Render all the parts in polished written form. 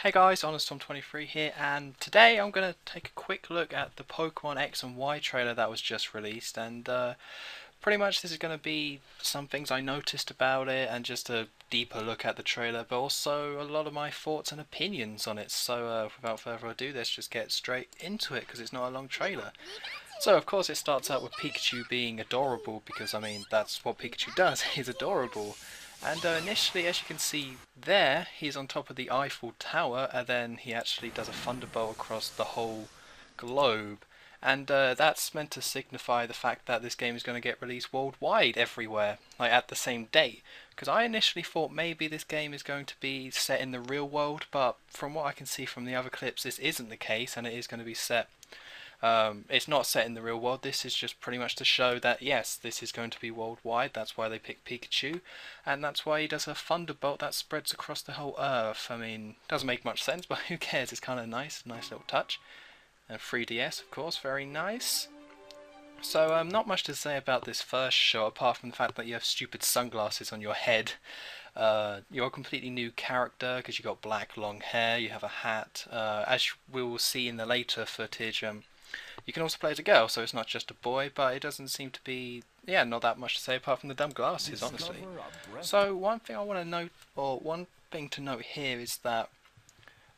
Hey guys, HonestTom23 here, and today I'm going to take a quick look at the Pokemon X and Y trailer that was just released, and pretty much this is going to be some things I noticed about it, and just a deeper look at the trailer, but also a lot of my thoughts and opinions on it. So without further ado, let's just get straight into it, because it's not a long trailer. So of course it starts out with Pikachu being adorable, because I mean that's what Pikachu does, he's adorable. And initially, as you can see there, he's on top of the Eiffel Tower, and then he actually does a thunderbolt across the whole globe. And that's meant to signify the fact that this game is going to get released worldwide everywhere, like at the same date. Because I initially thought maybe this game is going to be set in the real world, but from what I can see from the other clips, this isn't the case, and it is going to be set it's not set in the real world. This is just pretty much to show that yes, this is going to be worldwide. That's why they picked Pikachu, and that's why he does a thunderbolt that spreads across the whole Earth. I mean, doesn't make much sense, but who cares? It's kind of nice little touch. And 3DS, of course, very nice. So, not much to say about this first shot, apart from the fact that you have stupid sunglasses on your head. You're a completely new character because you got black long hair, you have a hat. As we will see in the later footage, you can also play as a girl, so it's not just a boy, but it doesn't seem to be, yeah, not that much to say apart from the dumb glasses, honestly. So one thing I want to note, or one thing to note here is that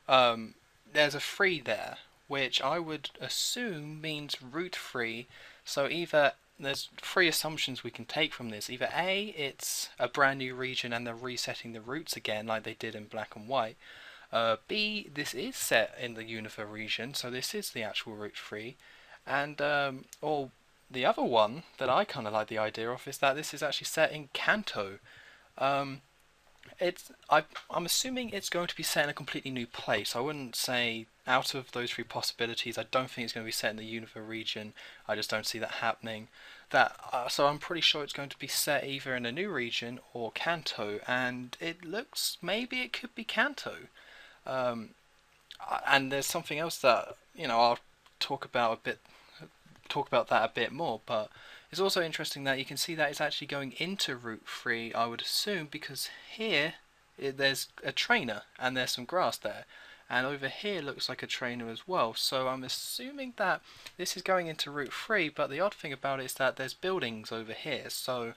there's a free there, which I would assume means route free. So either there's three assumptions we can take from this. Either A, it's a brand new region and they're resetting the routes again like they did in Black and White. B, this is set in the Unova region, so this is the actual Route 3. And, or the other one that I kind of like the idea of is that this is actually set in Kanto. Um, I'm assuming it's going to be set in a completely new place. I wouldn't say out of those three possibilities, I don't think it's going to be set in the Unova region. I just don't see that happening. So I'm pretty sure it's going to be set either in a new region or Kanto, and it looks maybe it could be Kanto. Um, and there's something else that I'll talk about a bit, talk about that a bit more. But it's also interesting that you can see that it's actually going into Route 3, I would assume, because here there's a trainer and there's some grass there. And over here looks like a trainer as well. So I'm assuming that this is going into Route 3, but the odd thing about it is that there's buildings over here. So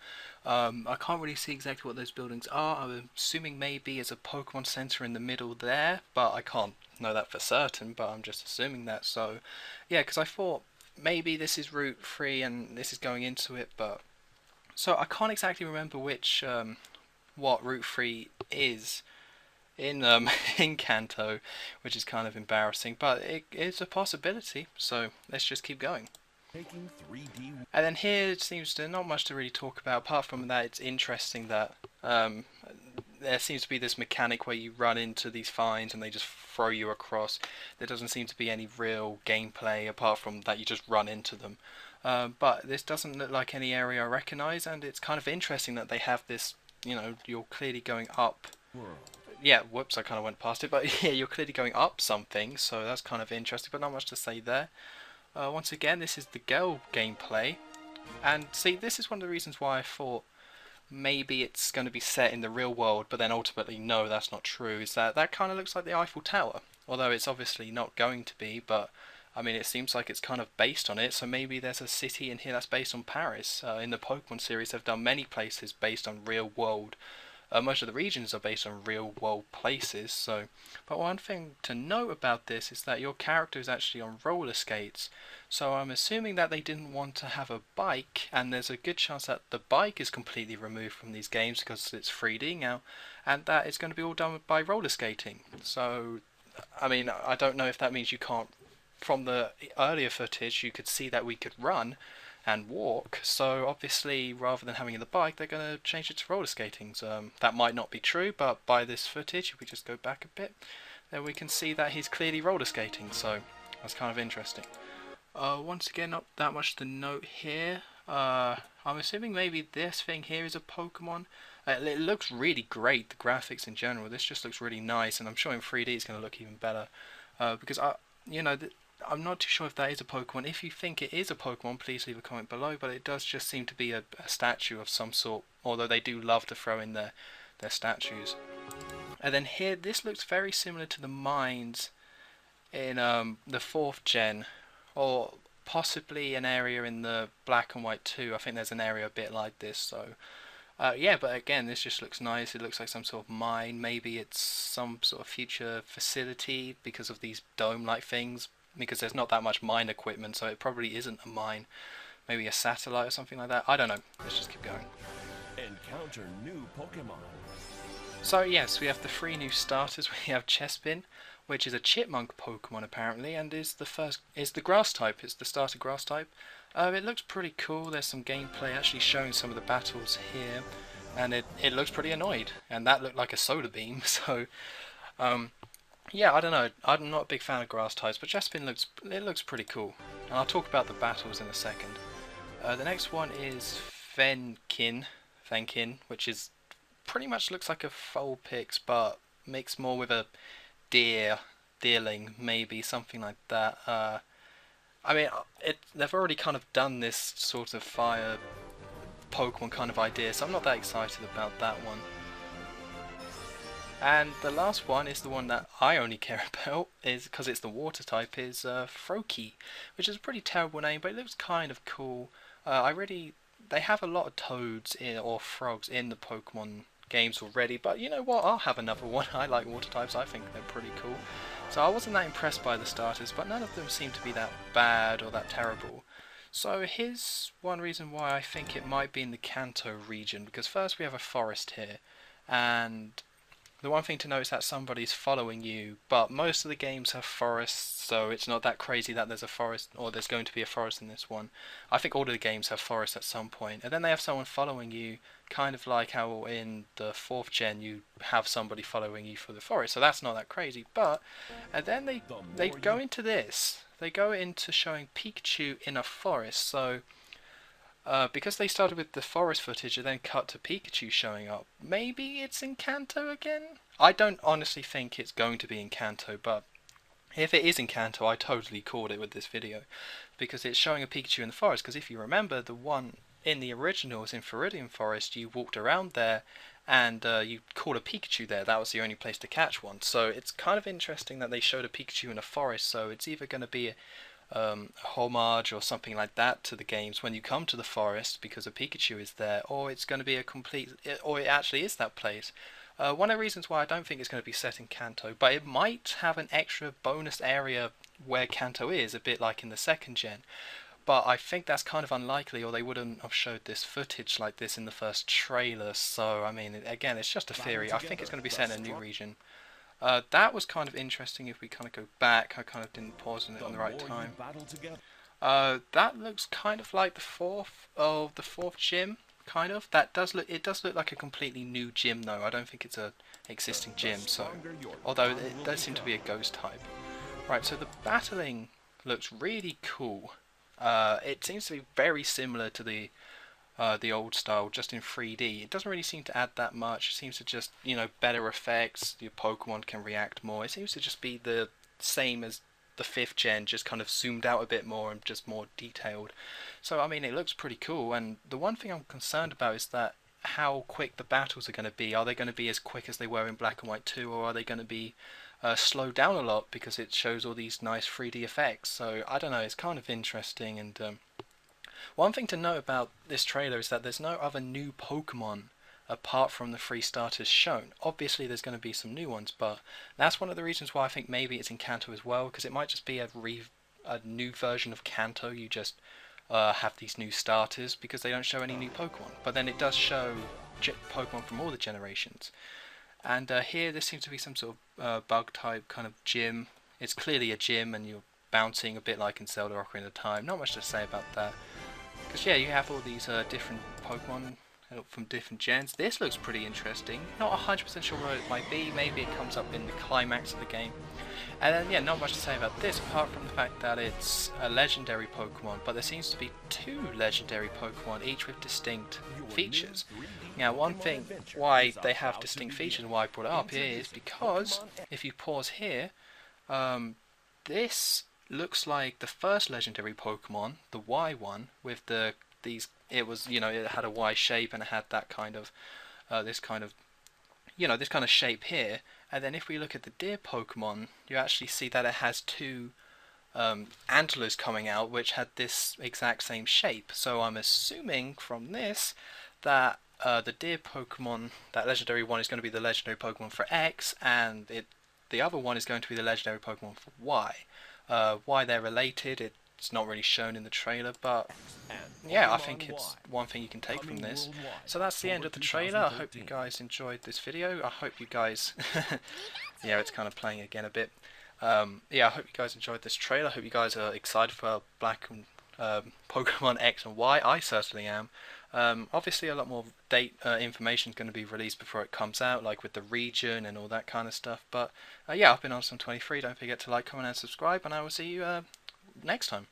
I can't really see exactly what those buildings are. I'm assuming maybe it's a Pokemon Center in the middle there, but I can't know that for certain, but I'm just assuming that. So yeah, because I thought maybe this is Route 3 and this is going into it, but so I can't exactly remember which what Route 3 is in in Kanto, which is kind of embarrassing, but it is a possibility. So let's just keep going. And then here it seems to not much to really talk about. Apart from that, it's interesting that there seems to be this mechanic where you run into these vines and they just throw you across. There doesn't seem to be any real gameplay apart from that you just run into them. But this doesn't look like any area I recognise, and it's kind of interesting that they have this. You're clearly going up. Yeah, whoops, I kind of went past it, but yeah, you're clearly going up something, so that's kind of interesting, but not much to say there. Once again, this is the girl gameplay, and see, this is one of the reasons why I thought maybe it's going to be set in the real world, but then ultimately, no, that's not true, is that kind of looks like the Eiffel Tower, although it's obviously not going to be, but I mean, it seems like it's kind of based on it, so maybe there's a city in here that's based on Paris. In the Pokemon series, they've done many places based on real world. Most of the regions are based on real world places. So, but one thing to note about this is that your character is actually on roller skates. So I'm assuming that they didn't want to have a bike, and there's a good chance that the bike is completely removed from these games because it's 3D now, and that it's going to be all done by roller skating. So, I mean, I don't know if that means you can't. From the earlier footage, you could see that we could run and walk. So obviously, rather than having the bike, they're going to change it to roller skating. So, that might not be true, but by this footage, if we just go back a bit, then we can see that he's clearly roller skating. So that's kind of interesting. Once again, not that much to note here. I'm assuming maybe this thing here is a Pokemon. It looks really great, the graphics in general. This just looks really nice, and I'm sure in 3D it's going to look even better. Because I'm not too sure if that is a Pokemon. If you think it is a Pokemon, please leave a comment below, but it does just seem to be a statue of some sort, although they do love to throw in their statues. And then here, this looks very similar to the mines in the 4th gen, or possibly an area in the Black and White 2. I think there's an area a bit like this. So yeah, but again, this just looks nice. It looks like some sort of mine. Maybe it's some sort of future facility because of these dome-like things. Because there's not that much mine equipment, so it probably isn't a mine. Maybe a satellite or something like that. I don't know. Let's just keep going. Encounter new Pokemon. So yes, we have the 3 new starters. We have Chespin, which is a chipmunk Pokemon apparently, and is the grass type. It's the starter grass type. It looks pretty cool. There's some gameplay actually showing some of the battles here, and it looks pretty annoyed. And that looked like a soda beam. So yeah, I don't know. I'm not a big fan of grass types, but Chespin looks pretty cool. And I'll talk about the battles in a second. The next one is Fennekin, which is pretty much looks like a Vulpix, but mixed more with a deerling, maybe something like that. I mean, they've already kind of done this sort of fire Pokemon kind of idea, so I'm not that excited about that one. And the last one is the one that I only care about, is because it's the water type, is Froakie, which is a pretty terrible name, but it looks kind of cool. They have a lot of toads or frogs in the Pokemon games already, but you know what, I'll have another one. I like water types, I think they're pretty cool. So I wasn't that impressed by the starters, but none of them seem to be that bad or that terrible. So here's one reason why I think it might be in the Kanto region, because first we have a forest here, and the one thing to note is that somebody's following you, but most of the games have forests, so it's not that crazy that there's a forest, or there's going to be a forest in this one. I think all of the games have forests at some point, and then they have someone following you, kind of like how in the 4th gen you have somebody following you through the forest, so that's not that crazy. But, and then they go into this, they go into showing Pikachu in a forest, so because they started with the forest footage and then cut to Pikachu showing up, maybe it's in Kanto again? I don't honestly think it's going to be in Kanto, but if it is in Kanto, I totally called it with this video, because it's showing a Pikachu in the forest, because if you remember, the one in the originals in Viridian Forest, you walked around there and you caught a Pikachu there. That was the only place to catch one. So it's kind of interesting that they showed a Pikachu in a forest, so it's either going to be a homage or something like that to the games when you come to the forest because a Pikachu is there, or it's going to be a complete, or it actually is that place. One of the reasons why I don't think it's going to be set in Kanto, but it might have an extra bonus area where Kanto is, a bit like in the 2nd gen. But I think that's kind of unlikely, or they wouldn't have showed this footage like this in the first trailer. So, I mean, again, it's just a theory. I think it's going to be set in a new region. That was kind of interesting. If we kind of go back, I kind of didn't pause on it on the right time. That looks kind of like the 4th gym, kind of. It does look like a completely new gym though. I don't think it's a existing gym, so although it does seem to be a ghost type. Right, so the battling looks really cool. It seems to be very similar to the old style, just in 3D. It doesn't really seem to add that much. It seems to just, better effects. Your Pokemon can react more. It seems to just be the same as the 5th gen, just kind of zoomed out a bit more and just more detailed. So, I mean, it looks pretty cool. And the one thing I'm concerned about is that how quick the battles are going to be. Are they going to be as quick as they were in Black and White 2, or are they going to be slowed down a lot because it shows all these nice 3D effects? So, I don't know. It's kind of interesting. And one thing to note about this trailer is that there's no other new Pokemon apart from the 3 starters shown. Obviously there's going to be some new ones, but that's one of the reasons why I think maybe it's in Kanto as well, because it might just be a new version of Kanto. You just have these new starters because they don't show any new Pokemon, but then it does show Pokemon from all the generations. And here there seems to be some sort of bug type kind of gym. It's clearly a gym and you're bouncing a bit like in Zelda Ocarina of Time. Not much to say about that. Because yeah, you have all these different Pokemon from different gens. This looks pretty interesting. Not 100% sure what it might be. Maybe it comes up in the climax of the game. And then yeah, not much to say about this apart from the fact that it's a legendary Pokemon, but there seems to be 2 legendary Pokemon, each with distinct features. Now one thing why they have distinct features and why I brought it up here is because if you pause here, this looks like the first legendary Pokemon, the Y one, with it had a Y shape and it had that kind of this kind of shape here. And then if we look at the deer Pokemon, you actually see that it has two antlers coming out which had this exact same shape. So I'm assuming from this that the deer Pokemon, that legendary one, is going to be the legendary Pokemon for X, and the other one is going to be the legendary Pokemon for Y. Why they're related, it's not really shown in the trailer, but yeah, I think it's one thing you can take from this. So that's the end of the trailer. I hope you guys enjoyed this video. I hope you guys, yeah, it's kind of playing again a bit. Yeah, I hope you guys enjoyed this trailer. I hope you guys are excited for Black and Pokemon X and Y. I certainly am. Obviously, a lot more information is going to be released before it comes out, like with the region and all that kind of stuff. But yeah, I've been Awesome23. Don't forget to like, comment, and subscribe, and I will see you next time.